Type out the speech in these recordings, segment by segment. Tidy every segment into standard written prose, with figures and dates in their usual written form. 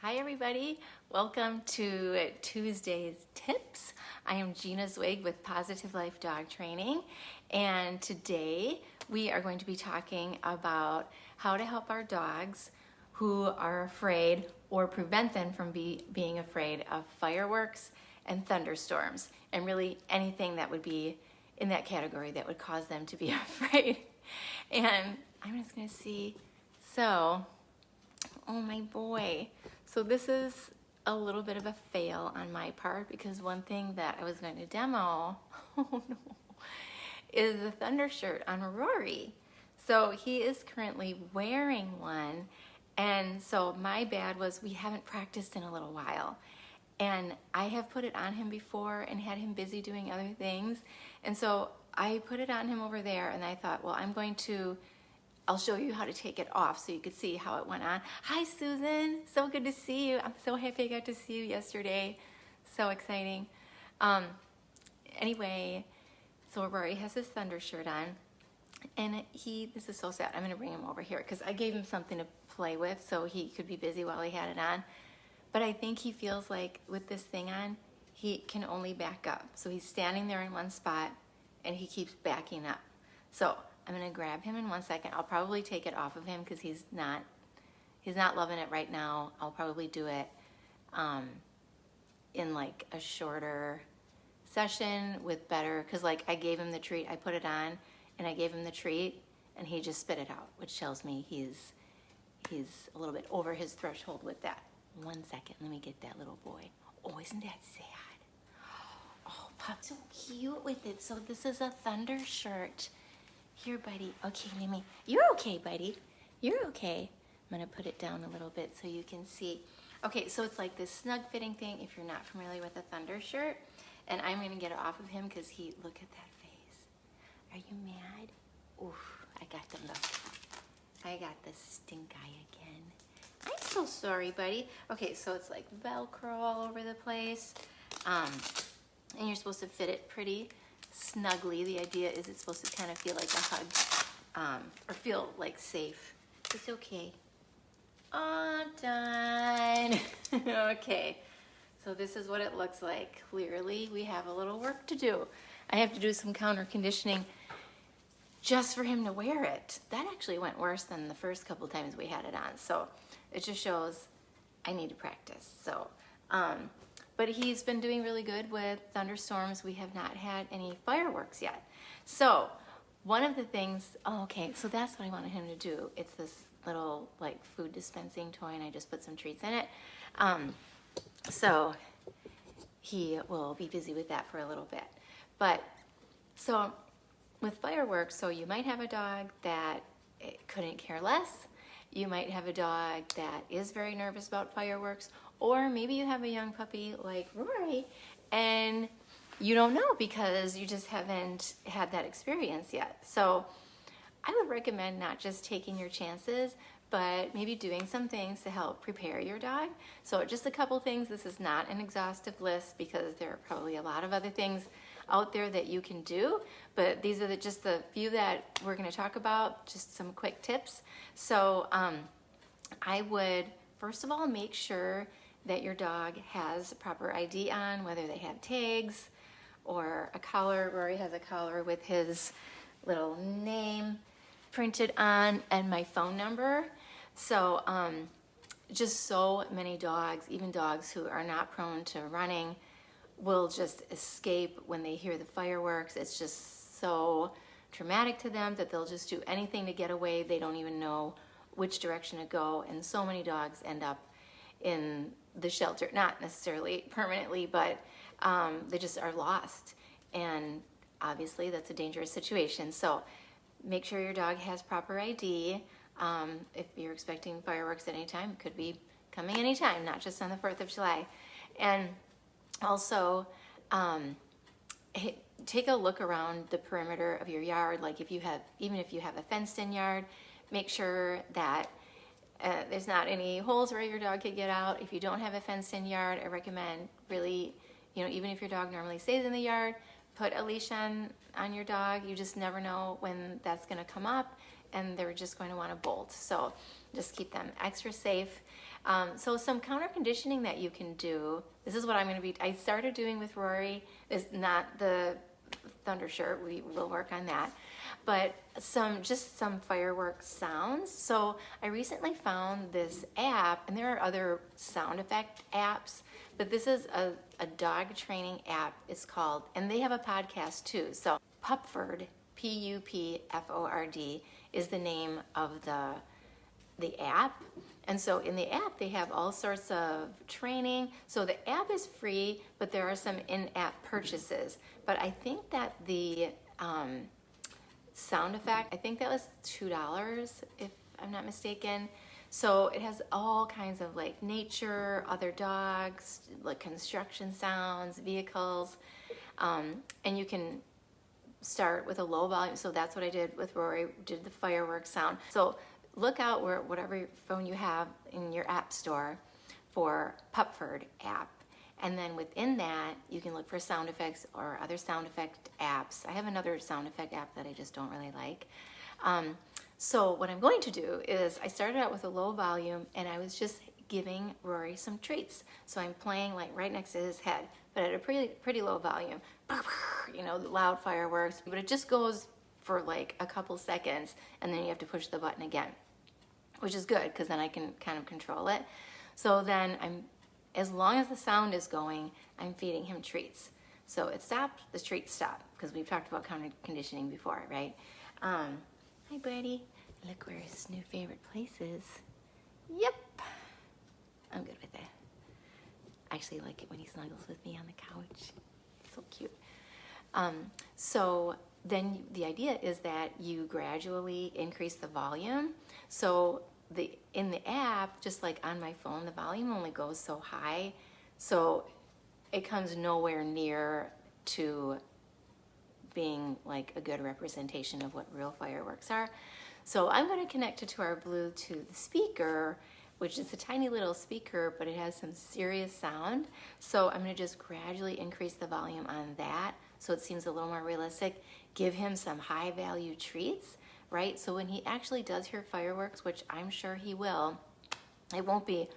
Hi everybody, welcome to Tuesday's Tips. I am Gina Zwig with Positive Life Dog Training, and today we are going to be talking about how to help our dogs who are afraid or prevent them from being afraid of fireworks and thunderstorms, and really anything that would be in that category that would cause them to be afraid. And I'm just going to see, oh my boy. So this is a little bit of a fail on my part because one thing that I was going to demo, oh no, is the thunder shirt on Rory. So he is currently wearing one, and so my bad was we haven't practiced in a little while. And I have put it on him before and had him busy doing other things. And so I put it on him over there and I thought, well, I'll show you how to take it off so you could see how it went on. Hi, Susan. So good to see you. I'm so happy I got to see you yesterday. So exciting. Anyway, so Rory has his thunder shirt on. And this is so sad. I'm going to bring him over here because I gave him something to play with so he could be busy while he had it on. But I think he feels like with this thing on, he can only back up. So he's standing there in one spot and he keeps backing up. So I'm gonna grab him in 1 second. I'll probably take it off of him because he's not loving it right now. I'll probably do it in like a shorter session with better, because like I gave him the treat, I put it on and I gave him the treat and he just spit it out, which tells me he's a little bit over his threshold with that. 1 second, let me get that little boy. Oh, isn't that sad? Oh, Pop's so cute with it. So this is a thunder shirt. Here, buddy. Okay, you're okay, buddy. You're okay. I'm gonna put it down a little bit so you can see. Okay, so it's like this snug fitting thing if you're not familiar with a thunder shirt. And I'm gonna get it off of him because look at that face. Are you mad? Oof, I got the stink eye again. I'm so sorry, buddy. Okay, so it's like Velcro all over the place. And you're supposed to fit it pretty snugly. The idea is it's supposed to kind of feel like a hug, or feel like safe. It's okay. All done. Okay, so this is what it looks like. Clearly, we have a little work to do. I have to do some counter conditioning just for him to wear it. That actually went worse than the first couple times we had it on. So it just shows I need to practice. So, but he's been doing really good with thunderstorms. We have not had any fireworks yet. So one of the things, okay, so that's what I wanted him to do. It's this little like food dispensing toy and I just put some treats in it. So he will be busy with that for a little bit. But so with fireworks, so you might have a dog that couldn't care less. You might have a dog that is very nervous about fireworks, or maybe you have a young puppy like Rory and you don't know because you just haven't had that experience yet. So I would recommend not just taking your chances, but maybe doing some things to help prepare your dog. So just a couple things. This is not an exhaustive list because there are probably a lot of other things out there that you can do, but these are just the few that we're going to talk about, just some quick tips. So I would first of all make sure that your dog has proper ID on, whether they have tags or a collar. Rory has a collar with his little name printed on and my phone number. So just so many dogs, even dogs who are not prone to running, will just escape when they hear the fireworks. It's just so traumatic to them that they'll just do anything to get away. They don't even know which direction to go, and so many dogs end up in the shelter, not necessarily permanently, but they just are lost, and obviously that's a dangerous situation. So make sure your dog has proper ID. If you're expecting fireworks at any time, it could be coming anytime, not just on the 4th of July. And also, take a look around the perimeter of your yard. Like even if you have a fenced-in yard, make sure that there's not any holes where your dog could get out. If you don't have a fenced-in yard, I recommend really, even if your dog normally stays in the yard, put a leash on your dog. You just never know when that's going to come up, and they're just going to want to bolt. So just keep them extra safe. So some counter conditioning that you can do, this is what I started doing with Rory, is not the thunder shirt, we will work on that, but just some fireworks sounds. So I recently found this app, and there are other sound effect apps, but this is a dog training app. It's called, and they have a podcast too. So Pupford, Pupford, is the name of the app. And so in the app, they have all sorts of training. So the app is free, but there are some in-app purchases. But I think that the sound effect, I think that was $2, if I'm not mistaken. So it has all kinds of like nature, other dogs, like construction sounds, vehicles. And you can start with a low volume. So that's what I did with Rory, did the fireworks sound. So look out where whatever phone you have in your app store for Pupford app. And then within that, you can look for sound effects or other sound effect apps. I have another sound effect app that I just don't really like. So what I'm going to do is I started out with a low volume, and I was just giving Rory some treats. So I'm playing like right next to his head, but at a pretty low volume. You know, loud fireworks, but it just goes for like a couple seconds, and then you have to push the button again, which is good because then I can kind of control it. So then as long as the sound is going, I'm feeding him treats. So it stopped, the treats stop, because we've talked about counter conditioning before, right? Hi, buddy. Look where his new favorite place is. Yep. I'm good with it. I actually like it when he snuggles with me on the couch. It's so cute. So then the idea is that you gradually increase the volume. So in the app, just like on my phone, the volume only goes so high. So it comes nowhere near to being like a good representation of what real fireworks are. So I'm going to connect it to our Bluetooth speaker, which is a tiny little speaker, but it has some serious sound. So I'm going to just gradually increase the volume on that so it seems a little more realistic. Give him some high value treats, right? So when he actually does hear fireworks, which I'm sure he will, it won't be,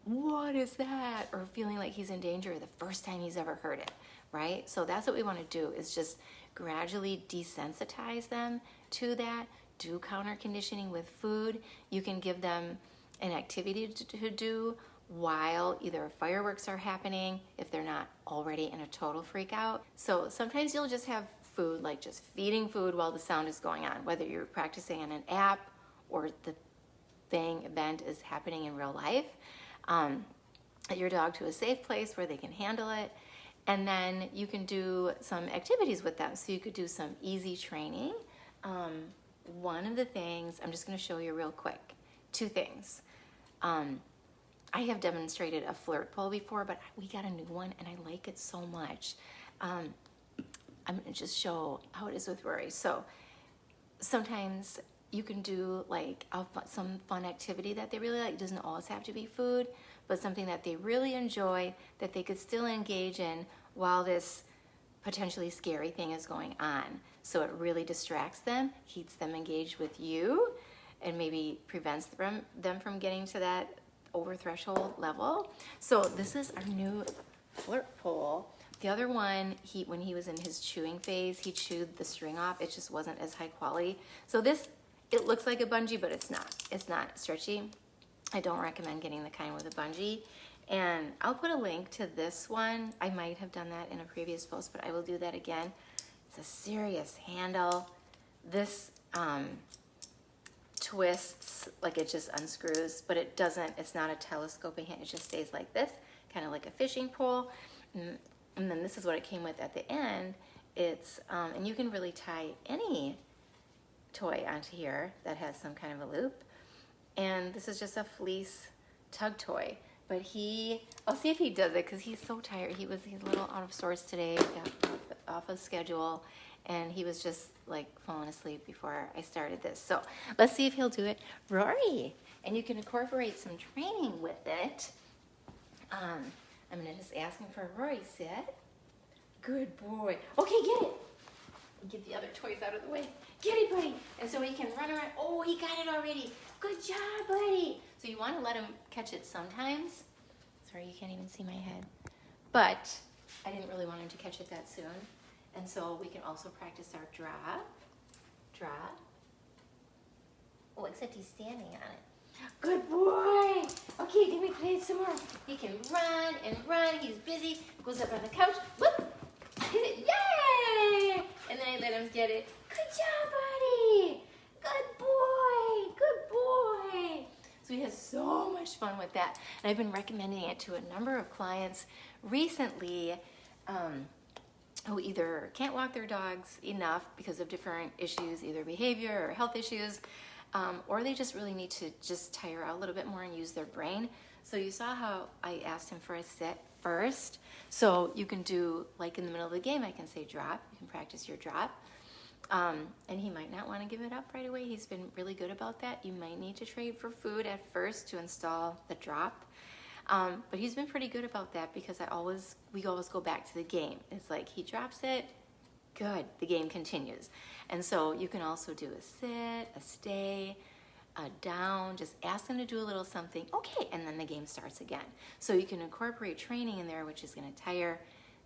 what is that? Or feeling like he's in danger the first time he's ever heard it, right? So that's what we want to do, is just gradually desensitize them to that. Do counter conditioning with food. You can give them an activity to do while either fireworks are happening, if they're not already in a total freak out. So sometimes you'll just have food, like just feeding food while the sound is going on, whether you're practicing on an app or the event is happening in real life. Get your dog to a safe place where they can handle it. And then you can do some activities with them. So you could do some easy training. One of the things, I'm just going to show you real quick, two things. I have demonstrated a flirt pole before, but we got a new one and I like it so much. I'm going to just show how it is with Rory. So sometimes you can do like some fun activity that they really like. It doesn't always have to be food, but something that they really enjoy that they could still engage in while this potentially scary thing is going on. So it really distracts them, keeps them engaged with you, and maybe prevents them from getting to that over threshold level. So this is our new flirt pole. The other one, when he was in his chewing phase, he chewed the string off. It just wasn't as high quality. So this, it looks like a bungee, but it's not. It's not stretchy. I don't recommend getting the kind with a bungee. And I'll put a link to this one. I might have done that in a previous post, but I will do that again. It's a serious handle. This twists, like it just unscrews, but it doesn't, it's not a telescoping hand. It just stays like this, kind of like a fishing pole. And then this is what it came with at the end. It's, and you can really tie any toy onto here that has some kind of a loop. And this is just a fleece tug toy. But I'll see if he does it because he's so tired. He's a little out of sorts today, got off of schedule, and he was just like falling asleep before I started this. So let's see if he'll do it. Rory, and you can incorporate some training with it. I'm gonna just ask him for a Rory sit. Good boy. Okay, get it. Get the other toys out of the way. Get it, buddy. And so he can run around. Oh, he got it already. Good job, buddy. So you want to let him catch it sometimes. Sorry, you can't even see my head. But I didn't really want him to catch it that soon. And so we can also practice our drop. Drop. Oh, except he's standing on it. Good boy. Okay, let me play it some more. He can run and run. He's busy. Goes up on the couch. Whoop. Hit it. Yay! And then I let him get it. Good job, buddy. Good boy. Good boy. So he has so much fun with that. And I've been recommending it to a number of clients recently who either can't walk their dogs enough because of different issues, either behavior or health issues, or they just really need to just tire out a little bit more and use their brain. So you saw how I asked him for a sit first. So you can do, like in the middle of the game, I can say drop. You can practice your drop. And he might not want to give it up right away. He's been really good about that. You might need to trade for food at first to install the drop. But he's been pretty good about that because we always go back to the game. It's like he drops it, good, the game continues. And so you can also do a sit, a stay, a down, just ask them to do a little something, okay, and then the game starts again. So you can incorporate training in there, which is going to tire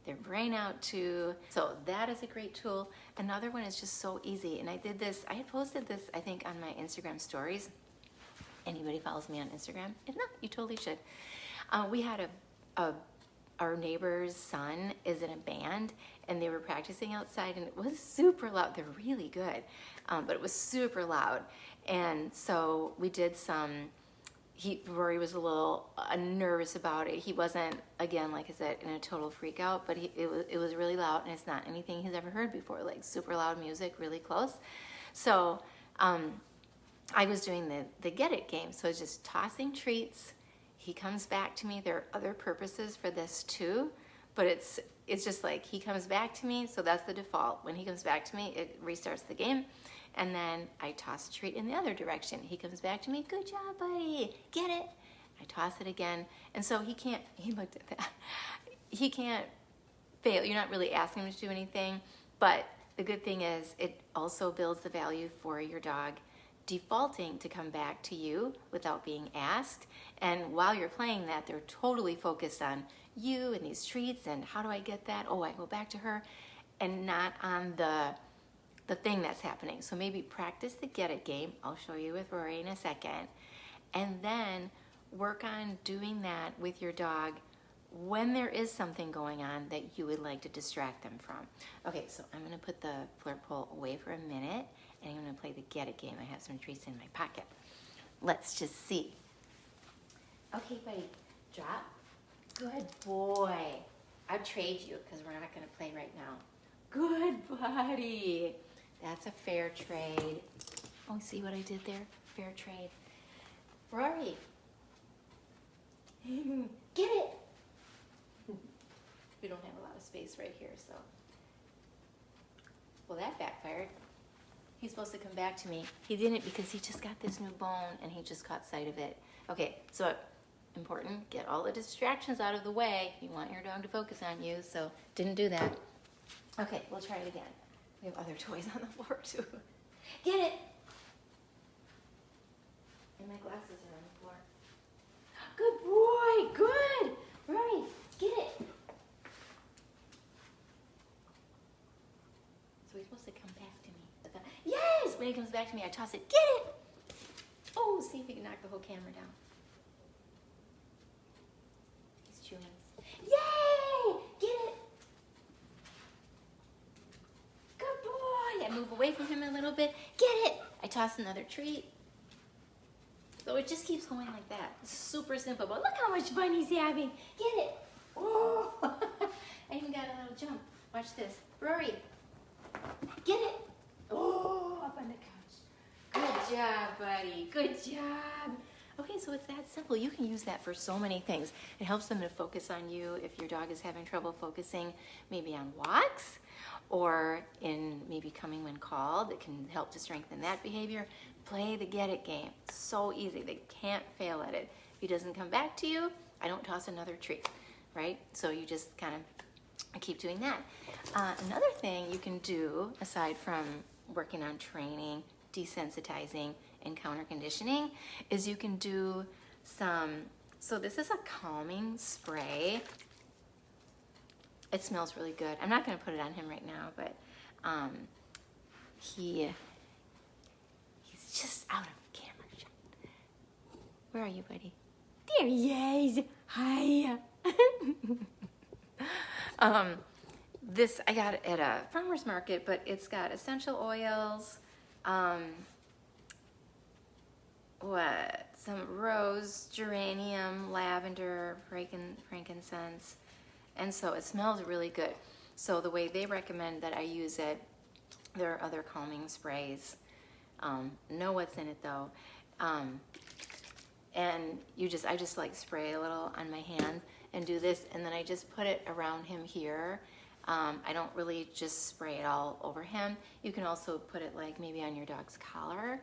their brain out too. So that is a great tool. Another one is just so easy. And I had posted this, I think, on my Instagram stories. Anybody follows me on Instagram? If not, you totally should. We had our neighbor's son is in a band, and they were practicing outside, and it was super loud. They're really good, but it was super loud. And so we did Rory was a little nervous about it. He wasn't, again, like I said, in a total freak out, but it was really loud, and it's not anything he's ever heard before, like super loud music, really close. So I was doing the get it game. So it's just tossing treats. He comes back to me. There are other purposes for this too, but it's just like he comes back to me, so that's the default. When he comes back to me, it restarts the game, and then I toss a treat in the other direction. He comes back to me, good job, buddy, get it. I toss it again, and so he looked at that. He can't fail. You're not really asking him to do anything, but the good thing is it also builds the value for your dog defaulting to come back to you without being asked. And while you're playing that, they're totally focused on you and these treats and how do I get that? Oh, I go back to her, and not on the thing that's happening. So maybe practice the get it game. I'll show you with Rory in a second. And then work on doing that with your dog when there is something going on that you would like to distract them from. Okay, so I'm gonna put the flirt pole away for a minute, and I'm gonna play the get it game. I have some treats in my pocket. Let's just see. Okay, buddy, drop. Good boy. I'll trade you because we're not gonna play right now. Good buddy. That's a fair trade. Oh, see what I did there? Fair trade. Rory. Get it. We don't have a lot of space right here, so. Well, that backfired. He's supposed to come back to me. He didn't because he just got this new bone and he just caught sight of it. Okay, so important, get all the distractions out of the way. You want your dog to focus on you, so didn't do that. Okay, we'll try it again. We have other toys on the floor too. Get it. And my glasses are on the floor. Good boy, good. Rory, get it. So he's supposed to come back to me. Yes! When he comes back to me, I toss it. Get it! Oh, see if he can knock the whole camera down. He's chewing. Yay! Get it! Good boy! I move away from him a little bit. Get it! I toss another treat. So it just keeps going like that. It's super simple, but look how much fun he's having. Get it! Oh! I even got a little jump. Watch this. Rory, get it! Oh, up on the couch. Good job, buddy. Good job. Okay, so it's that simple. You can use that for so many things. It helps them to focus on you if your dog is having trouble focusing maybe on walks or in maybe coming when called. It can help to strengthen that behavior. Play the get it game. So easy. They can't fail at it. If he doesn't come back to you, I don't toss another treat, right? So you just kind of keep doing that. Another thing you can do, aside from working on training, desensitizing, and counter conditioning is you can do some, so this is a calming spray. It smells really good. I'm not going to put it on him right now, but he's just out of camera shot. Where are you, buddy? There he is. Hi. This I got at a farmer's market, but it's got essential oils, some rose, geranium, lavender, frankincense, and so it smells really good. So the way they recommend that I use it, there are other calming sprays. Know what's in it though. And I just like spray a little on my hand and do this, and then I just put it around him here. I don't really just spray it all over him. You can also put it like maybe on your dog's collar.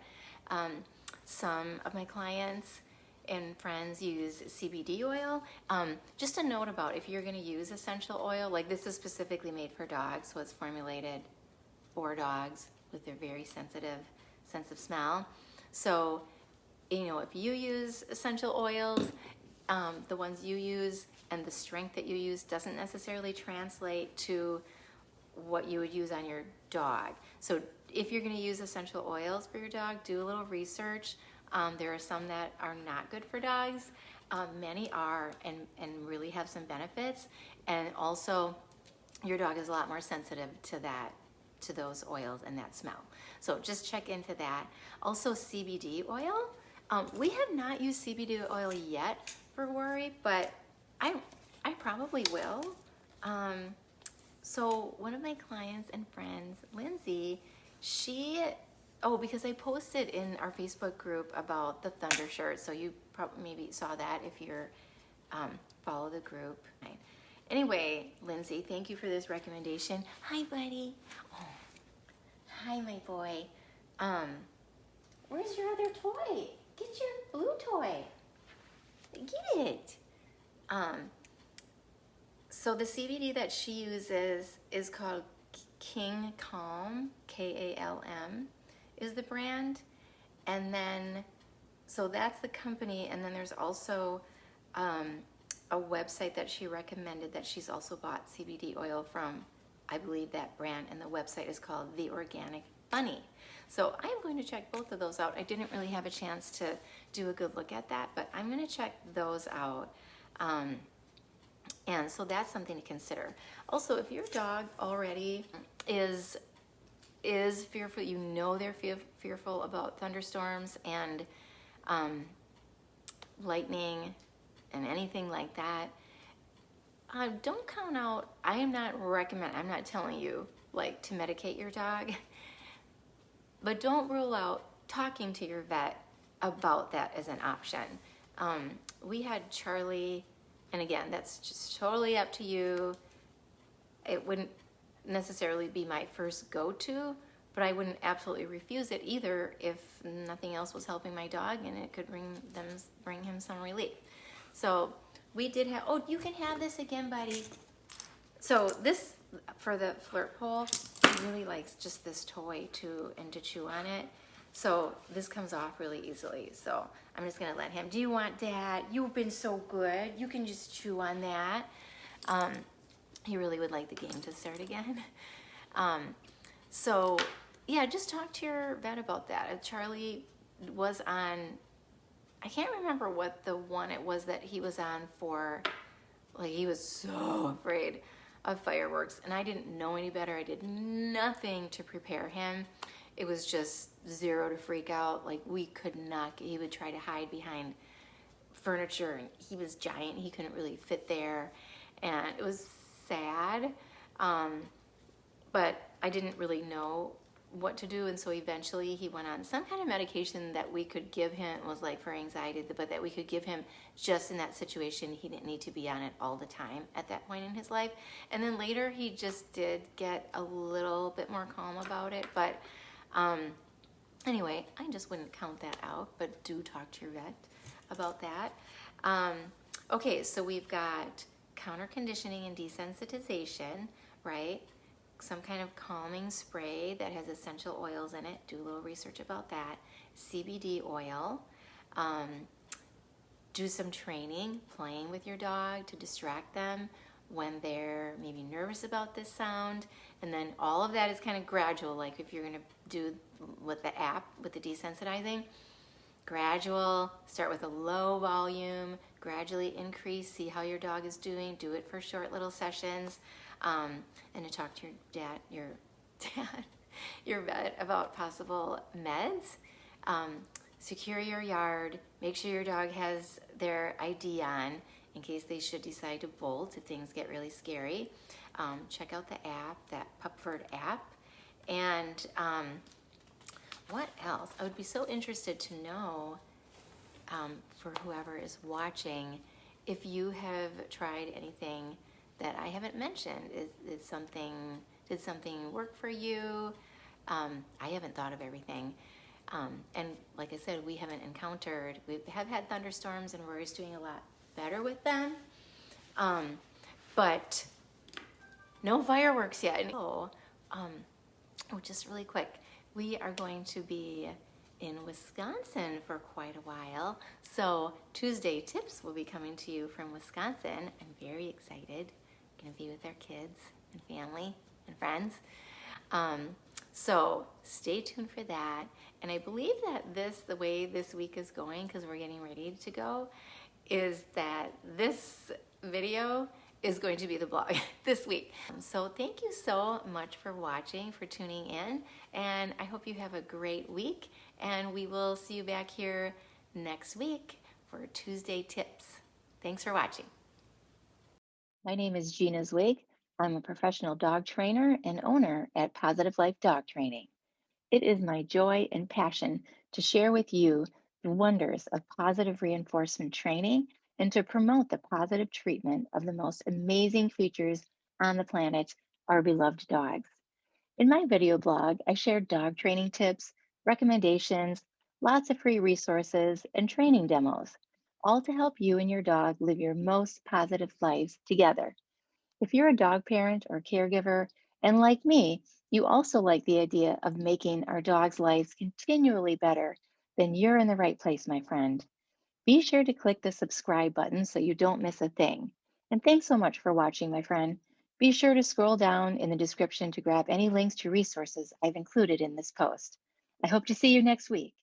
Some of my clients and friends use CBD oil. Just a note about if you're gonna use essential oil, like this is specifically made for dogs, so it's formulated for dogs with their very sensitive sense of smell. So, you know, if you use essential oils, the ones you use and the strength that you use doesn't necessarily translate to what you would use on your dog. So if you're going to use essential oils for your dog, do a little research. There are some that are not good for dogs. Many are and really have some benefits. And also your dog is a lot more sensitive to those oils and that smell. So just check into that. Also CBD oil. We have not used CBD oil yet for worry, but I probably will. So one of my clients and friends, Lindsay, because I posted in our Facebook group about the Thunder shirt, so you probably maybe saw that if you're follow the group. Anyway, Lindsay, thank you for this recommendation. Hi, buddy. Oh, hi, my boy. Where's your other toy? Get your blue toy. Get it. So the CBD that she uses is called King Calm, K-A-L-M is the brand. And then, so that's the company. And then there's also a website that she recommended that she's also bought CBD oil from, I believe that brand. And the website is called The Organic Bunny. So I'm going to check both of those out. I didn't really have a chance to do a good look at that, but I'm going to check those out. And so that's something to consider. Also, if your dog already is fearful, you know they're fearful about thunderstorms and lightning and anything like that, don't count out. I'm not telling you like to medicate your dog, but don't rule out talking to your vet about that as an option. We had Charlie, and again, that's just totally up to you. It wouldn't necessarily be my first go-to, but I wouldn't absolutely refuse it either if nothing else was helping my dog and it could bring him some relief. So we did have, oh, you can have this again, buddy. So this, for the flirt pole, he really likes just this toy to chew on it. So this comes off really easily. So I'm just gonna let him, do you want that? You've been so good. You can just chew on that. He really would like the game to start again. So yeah, just talk to your vet about that. Charlie was on, I can't remember what the one it was that he was on for, like he was so afraid of fireworks and I didn't know any better. I did nothing to prepare him. It was just zero to freak out. Like we could not, he would try to hide behind furniture and he was giant. He couldn't really fit there and it was sad. But I didn't really know what to do. And so eventually he went on some kind of medication that we could give him. It was like for anxiety, but that we could give him just in that situation. He didn't need to be on it all the time at that point in his life. And then later he just did get a little bit more calm about it. But anyway, I just wouldn't count that out, but do talk to your vet about that. Okay, so we've got counter conditioning and desensitization, right? some kind of calming spray that has essential oils in it. Do a little research about that. CBD oil. Um, do some training, playing with your dog to distract them when they're maybe nervous about this sound. And then all of that is kind of gradual. Like if you're going to do with the app, with the desensitizing, gradual, start with a low volume, gradually increase, see how your dog is doing, do it for short little sessions, and to talk to your dad, your vet about possible meds. Secure your yard, make sure your dog has their ID on in case they should decide to bolt if things get really scary. Check out the app, that Pupford app. And what else? I would be so interested to know, for whoever is watching, if you have tried anything that I haven't mentioned. Did something work for you? I haven't thought of everything. And like I said, we have had thunderstorms and Rory's doing a lot better with them. But no fireworks yet. Just really quick, we are going to be in Wisconsin for quite a while. So Tuesday tips will be coming to you from Wisconsin. I'm very excited. I'm going to be with our kids and family and friends. So stay tuned for that. And I believe that the way this week is going, because we're getting ready to go, is that this video is going to be the blog this week. So thank you so much for watching, for tuning in, and I hope you have a great week, and we will see you back here next week for Tuesday tips. Thanks for watching. My name is Gina Zwig. I'm a professional dog trainer and owner at Positive Life Dog Training. It is my joy and passion to share with you the wonders of positive reinforcement training and to promote the positive treatment of the most amazing creatures on the planet, our beloved dogs. In my video blog, I share dog training tips, recommendations, lots of free resources, and training demos, all to help you and your dog live your most positive lives together. If you're a dog parent or caregiver, and like me, you also like the idea of making our dogs' lives continually better, then you're in the right place, my friend. Be sure to click the subscribe button so you don't miss a thing. And thanks so much for watching, my friend. Be sure to scroll down in the description to grab any links to resources I've included in this post. I hope to see you next week.